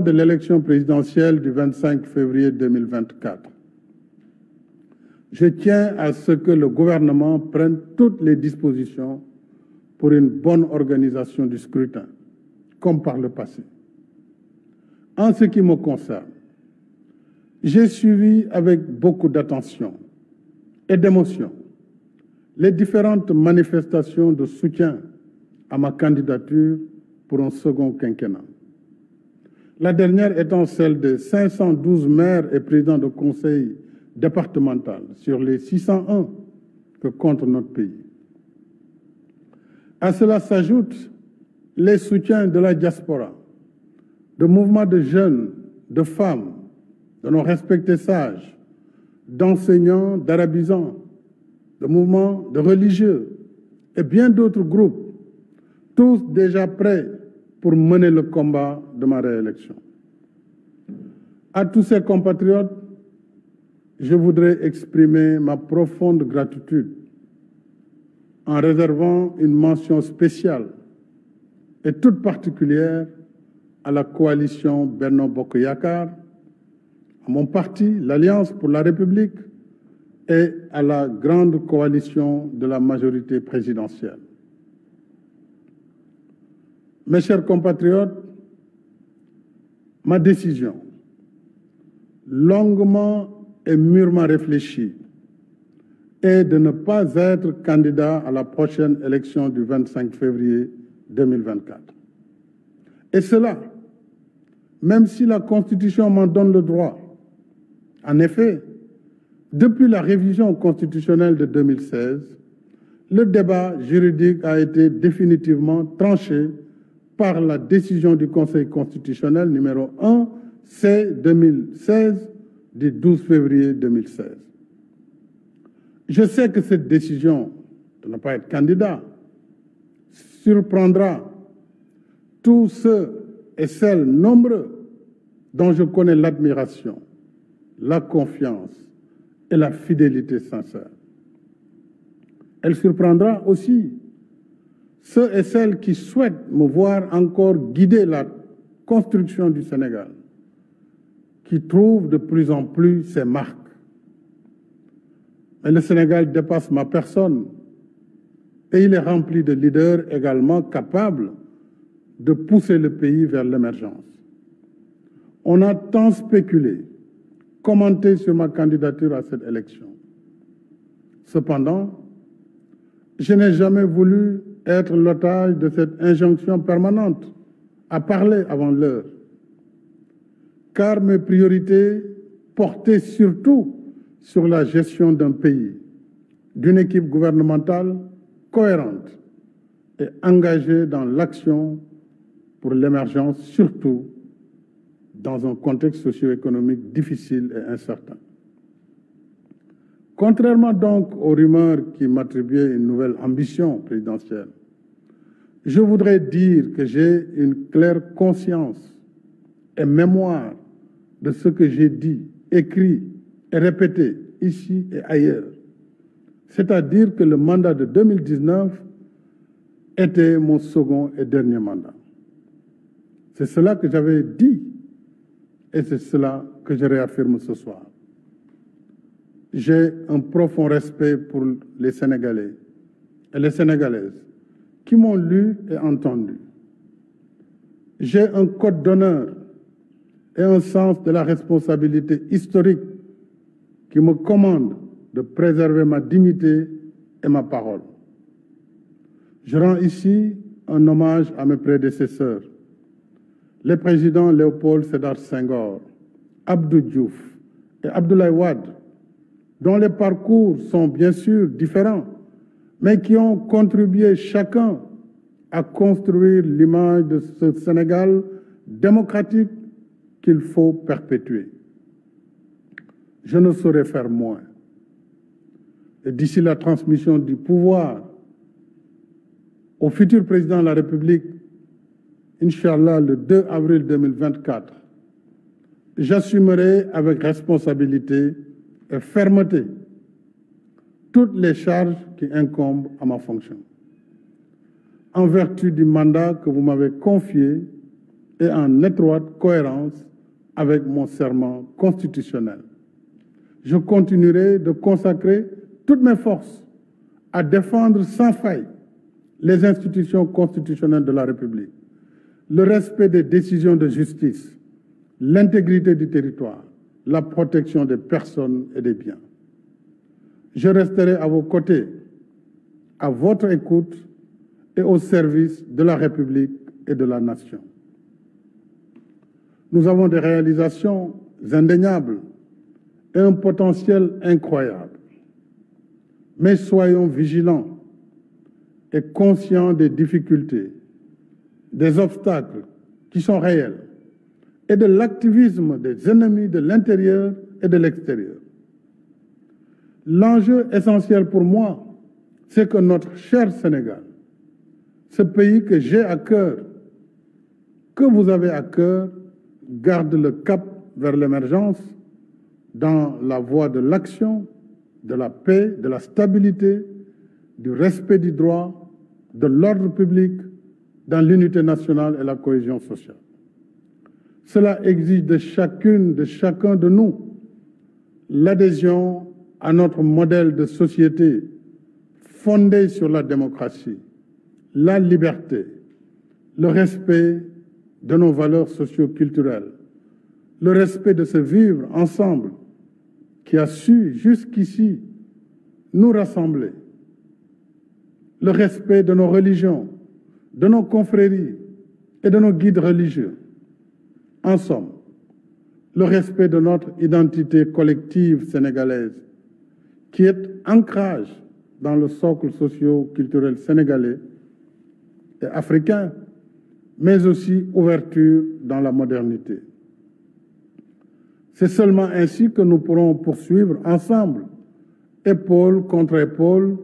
de l'élection présidentielle du 25 février 2024, je tiens à ce que le gouvernement prenne toutes les dispositions pour une bonne organisation du scrutin, comme par le passé. En ce qui me concerne, j'ai suivi avec beaucoup d'attention et d'émotion les différentes manifestations de soutien à ma candidature pour un second quinquennat. La dernière étant celle de 512 maires et présidents de conseil départemental sur les 601 que compte notre pays. À cela s'ajoutent les soutiens de la diaspora, de mouvements de jeunes, de femmes, de nos respectés sages, d'enseignants, d'arabisants, de mouvements de religieux et bien d'autres groupes, tous déjà prêts pour mener le combat de ma réélection. À tous ces compatriotes, je voudrais exprimer ma profonde gratitude en réservant une mention spéciale et toute particulière à la coalition Benno Bokk Yakaar, à mon parti, l'Alliance pour la République, et à la grande coalition de la majorité présidentielle. Mes chers compatriotes, ma décision, longuement et mûrement réfléchie, est de ne pas être candidat à la prochaine élection du 25 février 2024. Et cela, même si la Constitution m'en donne le droit. En effet, depuis la révision constitutionnelle de 2016, le débat juridique a été définitivement tranché par la décision du Conseil constitutionnel numéro 1 C 2016 du 12 février 2016. Je sais que cette décision de ne pas être candidat surprendra tous ceux et celles nombreux dont je connais l'admiration, la confiance et la fidélité sincère. Elle surprendra aussi ceux et celles qui souhaitent me voir encore guider la construction du Sénégal, qui trouvent de plus en plus ses marques. Mais le Sénégal dépasse ma personne et il est rempli de leaders également capables de pousser le pays vers l'émergence. On a tant spéculé, commenté sur ma candidature à cette élection. Cependant, je n'ai jamais voulu être l'otage de cette injonction permanente à parler avant l'heure, car mes priorités portaient surtout sur la gestion d'un pays, d'une équipe gouvernementale cohérente et engagée dans l'action pour l'émergence, surtout dans un contexte socio-économique difficile et incertain. Contrairement donc aux rumeurs qui m'attribuaient une nouvelle ambition présidentielle, je voudrais dire que j'ai une claire conscience et mémoire de ce que j'ai dit, écrit et répété ici et ailleurs. C'est-à-dire que le mandat de 2019 était mon second et dernier mandat. C'est cela que j'avais dit et c'est cela que je réaffirme ce soir. J'ai un profond respect pour les Sénégalais et les Sénégalaises qui m'ont lu et entendu. J'ai un code d'honneur et un sens de la responsabilité historique qui me commande de préserver ma dignité et ma parole. Je rends ici un hommage à mes prédécesseurs, les présidents Léopold Sédar Senghor, Abdou Diouf et Abdoulaye Wade, dont les parcours sont bien sûr différents, mais qui ont contribué chacun à construire l'image de ce Sénégal démocratique qu'il faut perpétuer. Je ne saurais faire moins. Et d'ici la transmission du pouvoir au futur président de la République, Inch'Allah, le 2 avril 2024, j'assumerai avec responsabilité et fermeté toutes les charges qui incombent à ma fonction. En vertu du mandat que vous m'avez confié et en étroite cohérence avec mon serment constitutionnel. Je continuerai de consacrer toutes mes forces à défendre sans faille les institutions constitutionnelles de la République, le respect des décisions de justice, l'intégrité du territoire, la protection des personnes et des biens. Je resterai à vos côtés, à votre écoute et au service de la République et de la nation. Nous avons des réalisations indéniables et un potentiel incroyable. Mais soyons vigilants et conscients des difficultés, des obstacles qui sont réels et de l'activisme des ennemis de l'intérieur et de l'extérieur. L'enjeu essentiel pour moi, c'est que notre cher Sénégal, ce pays que j'ai à cœur, que vous avez à cœur, garde le cap vers l'émergence dans la voie de l'action, de la paix, de la stabilité, du respect du droit, de l'ordre public, dans l'unité nationale et la cohésion sociale. Cela exige de chacune, de chacun de nous, l'adhésion à notre modèle de société fondé sur la démocratie, la liberté, le respect de nos valeurs socio-culturelles, le respect de ce vivre ensemble qui a su jusqu'ici nous rassembler, le respect de nos religions, de nos confréries et de nos guides religieux. En somme, le respect de notre identité collective sénégalaise, qui est ancrage dans le socle socio-culturel sénégalais et africain, mais aussi ouverture dans la modernité. C'est seulement ainsi que nous pourrons poursuivre ensemble, épaule contre épaule,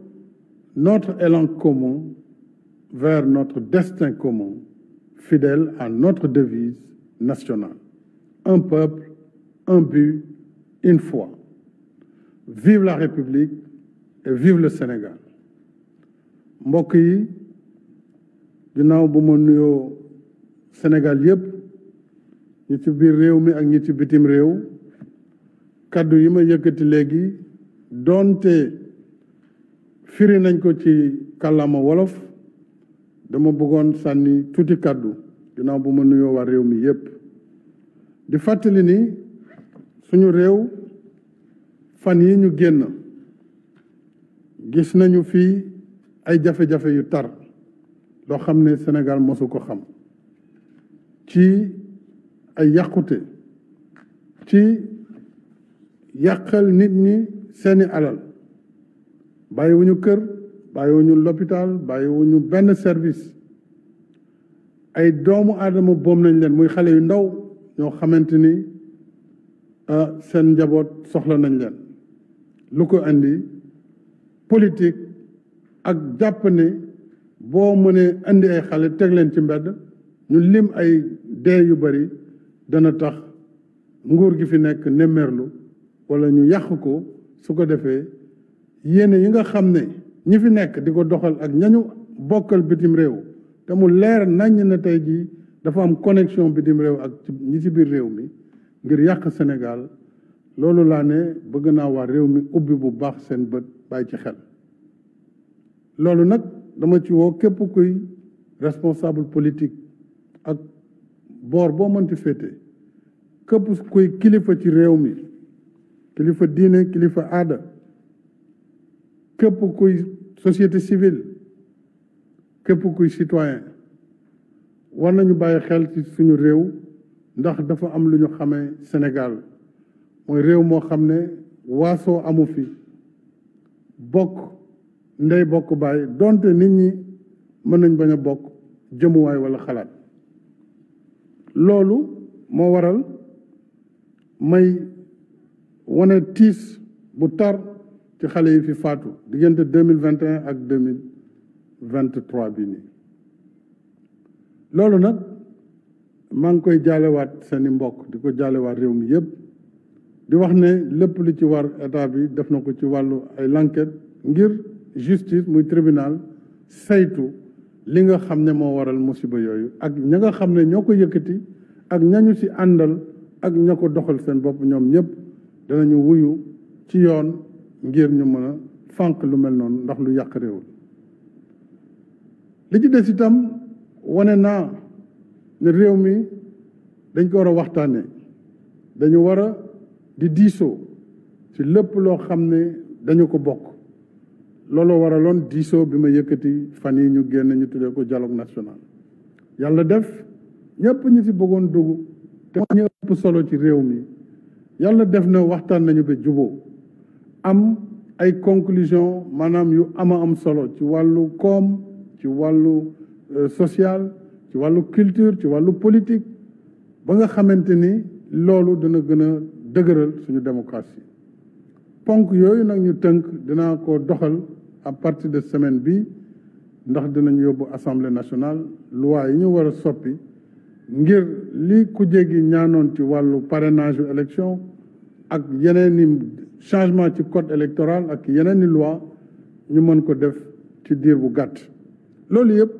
notre élan commun vers notre destin commun, fidèle à notre devise nationale. Un peuple, un but, une foi. Vive la République et vive le Sénégal. mbokk yi ginnaaw bu ma nuyoo Sénégal yépp ñi ci biir réew mi ak ñi ci bitim réew kaddu yi ma yëkkati léegi doonte firi nañ ko ci kàllaama wolof dama bëggoon sànni tuuti kaddu ginnaaw bu ma nuyoo waa réew mi yépp di fàttali ni suñu réew fan yi ñu génn gis nañu fii ay jafe-jafe yu tar loo xam ne Sénégal mosu ko xam ci ay yàqute ci yàqal nit ñi seeni alal bàyyiwuñu kër bàyyiwuñu l'hôpital bàyyiwuñu benn service ay doomu aadama boom nañ leen muy xale yu ndaw ñoo xamante ni seen njaboot soxla nañ leen lu ko andi politique ak jàpp ne boo mënee andi ay xale teg leen ci mbedd ñu lim ay dee yu bari dana tax nguur gi fi nekk nemmeerlu wala ñu yàq ko su ko defee yéene yi nga xam ne ñi fi nekk di ko doxal ak ñañu bokkal bitim réew te mu leer naññ na tey jii dafa am connexion bitim réew ak ñi ci biir réew mi ngir yàq Sénégal loolu laa ne bëgg naa waa réew mi ubbi bu baax seen bët bàyyi ci xel loolu nag dama ci woo képp kuy responsable politique ak boor boo mënti féete képp kuy kilifa ci réew mi kilifa diine kilifa aada képp kuy société civile képp kuy citoyen war nañu bàyyi xel ci suñu réew ndax dafa am lu ñu xamee Sénégal mooy réew moo xam ne waasoo amu fi bokk ndey bokk baay donte nit ñi mën nañ bañ a bokk jëmuwaay wala xalaat loolu moo waral may wane tiis bu tar ci xale yi fi faatu diggante 2021 ak 2023 bi nii loolu nag maa ngi koy jaalewaat seeni mbokk di ko jaalewaat réew mi yépp di wax ne lépp lu ci war état bi def na ko ci wàllu ay l'enquête ngir justice muy tribunal saytu li nga xam ne moo waral musiba yooyu ak ña nga xam ne ñoo ko yëkkati ak ñañu ci àndal ak ña ko doxal seen bopp ñoom ñëpp danañu wuyu ci yoon ngir ñu mën a fànq lu mel noonu ndax lu yàq réew li ci des itam wane naa ne réew mi dañ ko war a waxtaane dañu war a di diisoo ci lépp loo xam ne dañu ko bokk looloo waraloon diisoo bi ma yëkkati fan yi ñu génn ñu tuddee ko dialogue national yàlla def ñëpp ñu ci bëggoon dugg te ñu ëpp solo ci réew mi yàlla def na waxtaan nañu ba juboo am ay conclusion maanaam yu am solo ci wàllu koom ci wàllu social ci wàllu culture ci wàllu politique ba nga xamante ni loolu dina gën a dëgëral suñu démocratie ponk yooyu nag ñu tënk dinaa ko doxal à partir de semaine bi ndax dinañ yóbbu assemblée nationale loi yi ñu war a soppi ngir li ku jéggi ñaanoon ci wàllu parrainage yu élection ak yeneen i changement ci code électoral ak yeneen i loi ñu mën ko def ci diir bu gàtt loolu yëpp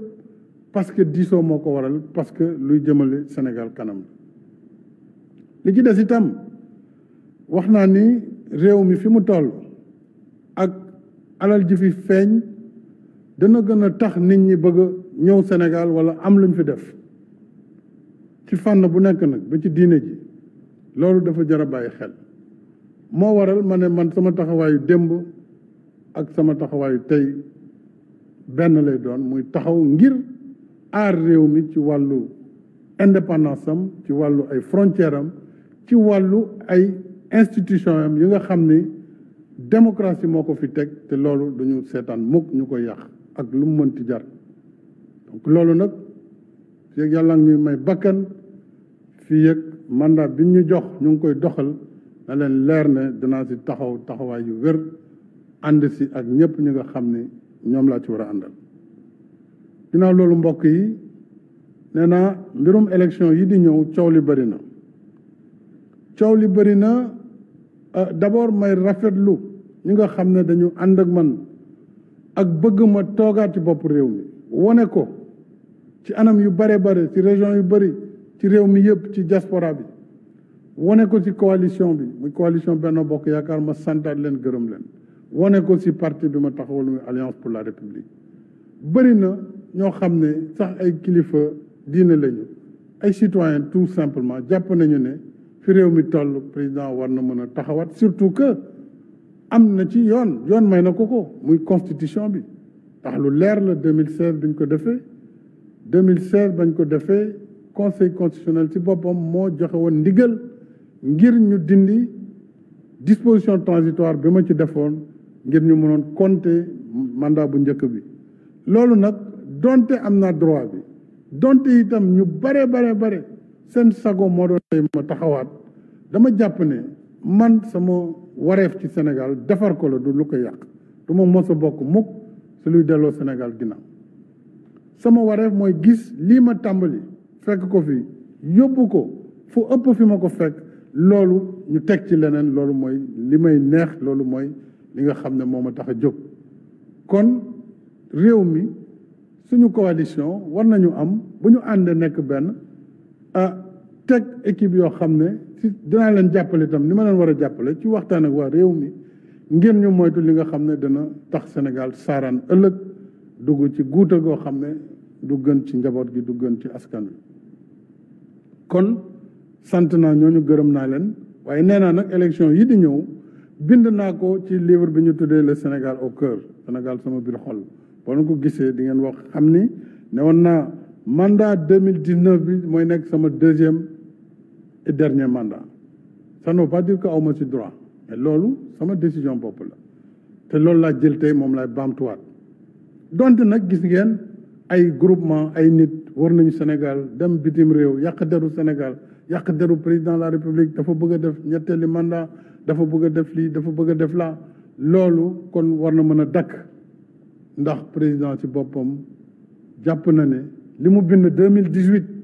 parce que diisoo moo ko waral parce que luy jëmale Sénégal kanam li ci des itam wax naa ni réew mi fi mu toll ak alal ji fi feeñ dana gën a tax nit ñi bëgg a ñëw Sénégal wala am luñ fi def ci fànn bu nekk nag ba ci diine ji loolu dafa jar a bàyyi xel moo waral ma ne man sama taxawaayu démb ak sama taxawaayu tey benn lay doon muy taxaw ngir aar réew mi ci wàllu indépendance am ci wàllu ay frontière am ci wàllu ay institution am yi nga xam ni démocratie moo ko fi teg te loolu duñu seetaan mukk ñu koy yàq ak lu mu mënti jar donc loolu nag fii ak yàlla ñuy may bakkan fii ak mandat bi ñu jox ñu ngi koy doxal na leen leer ne dinaa si taxawaay yu wér ànd si ak ñëpp ñi nga xam ni ñoom laa ci war a àndal ginnaaw loolu mbokk yi nee naa mbirum élection yi di ñëw coow li bëri na coow li bëri na d'abord may rafetlu ñi nga xam ne dañu ànd ak man ak bëgg ma toogaat ci bopp réew mi wane ko ci anam yu bare ci région yu bëri ci réew mi yëpp ci diaspora bi wane ko ci coalition bi muy coalition Benno Bokk Yaakaar ma santaat leen gërëm leen wane ko ci parti bi ma taxawal muy Alliance pour la République bëri na ñoo xam ne sax ay kilifa diine lañu ay citoyen tout simplement jàpp nañu ne fi réew mi toll président war na mën a taxawaat surtout que am na ci yoon may na ko muy constitution bi tax lu leer la 2016 duñ ko defee 2016 bañ ko defee conseil constitutionnel ci boppam moo joxe woon ndigal ngir ñu dindi disposition transitoire bi ma ci defoon ngir ñu mënoon compter mandat bu njëkk bi loolu nag donte am naa droit bi donte itam ñu bare seen sago moo doon tey ma taxawaat dama jàpp ne man sama wareef ci Sénégal defar ko la du lu ko yàq du ma mos a bokk mukk su luy delloo Sénégal ginnaaw sama wareef mooy gis lii ma tàmbali fekk ko fi yóbbu ko fu ëpp fi ma ko fekk loolu ñu teg ci leneen loolu mooy li may neex loolu mooy li nga xam ne moo ma tax a jóg kon réew mi suñu coalition war nañu am bu ñu ànd nekk benn teg équipe yoo xam ne si dinaa leen jàppale itam ni ma leen war a jàppale ci waxtaan ak waa réew mi ngir ñu moytu li nga xam ne dana tax Sénégal saaraan ëllëg dugg ci guuta goo xam ne du gën ci njaboot gi du gën ci askan wi kon sant naa ñooñu gërëm naa leen waaye nee naa nag élection yi di ñëw bind naa ko ci livre bi ñu tuddee le Sénégal au cœur Sénégal sama biir xol boo na ko gisee di ngeen wax xam ni ne woon naa mandat 2019 bi mooy nekk sama deuxième et dernier mandat ça ne veut pas dire que awma ci droit mais loolu sama décision bopp la te loolu laa jël tey moom laay baamtuwaat donte nag gis ngeen ay groupement ay nit war nañu Sénégal dem bitim réew yàq deru Sénégal yàq deru président de la République dafa bëgg a def ñetteeli mandat dafa bëgg a def lii dafa bëgg a def laa loolu kon war na mën a dakk ndax président ci boppam jàpp na ne li mu bind 2018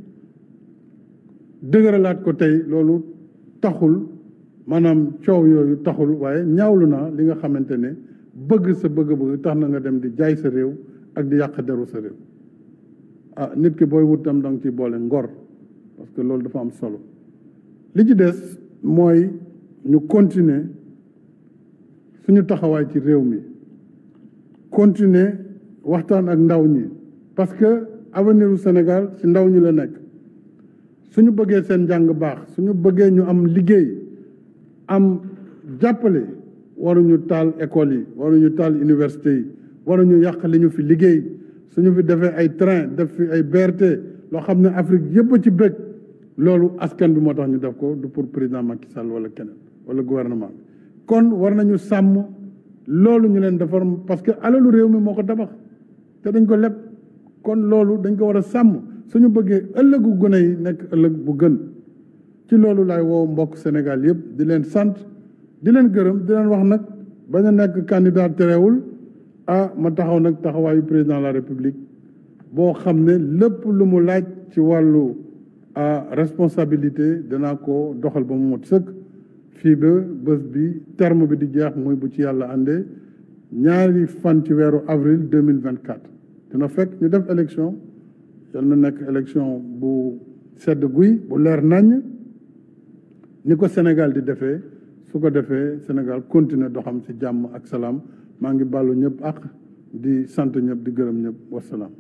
dëgëralaat ko tey loolu taxul maanaam coow yooyu taxul waaye ñaawlu naa li nga xamante ne bëgg sa bëgg-bëgg tax na nga dem di jaay sa réew ak di yàq deru sa réew nit ki booy wut tam da nga ci boole ngor parce que loolu dafa am solo li ci des mooy ñu continuer suñu taxawaay ci réew mi continuer waxtaan ak ndaw ñi parce que avenir u Sénégal ci ndaw ñi la nekk suñu bëggee seen njàng baax suñu bëggee ñu am liggéey am jàppale waruñu taal école yi waruñu taal université yi waruñu yàq li ñu fi liggéey suñu fi defee ay train def fi ay BRT loo xam ne Afrique yëpp ci bëgg loolu askan bi moo tax ñu def ko du pour président Macky Sall wala keneen wala gouvernement bi kon war nañu sàmm loolu ñu leen defar parce que alalu réew mi moo ko tabax te dañ ko leb kon loolu dañ ko war a sàmm suñu bëggee ëllëgu gune yi nekk ëllëg bu gën ci loolu laay woo mbokk Sénégal yëpp di leen sant di leen gërëm di leen wax nag bañ a nekk candidat terewul ma taxaw nag taxawaayu président de la République boo xam ne lépp lu mu laaj ci wàllu responsabilité danaa ko doxal ba mu mot sëkk fii ba bés bi terme bi di jeex muy bu ci yàlla àndee 2 fan ci weeru avril 2024 dina fekk ñu def élection yal na nekk élection bu sedd guy bu leer naññ ni ko Sénégal di defee su ko defee Sénégal continuer doxam ci jàmm ak salaam maa ngi bàllu ñëpp ak di sant ñëpp di gërëm ñëpp wasalaam.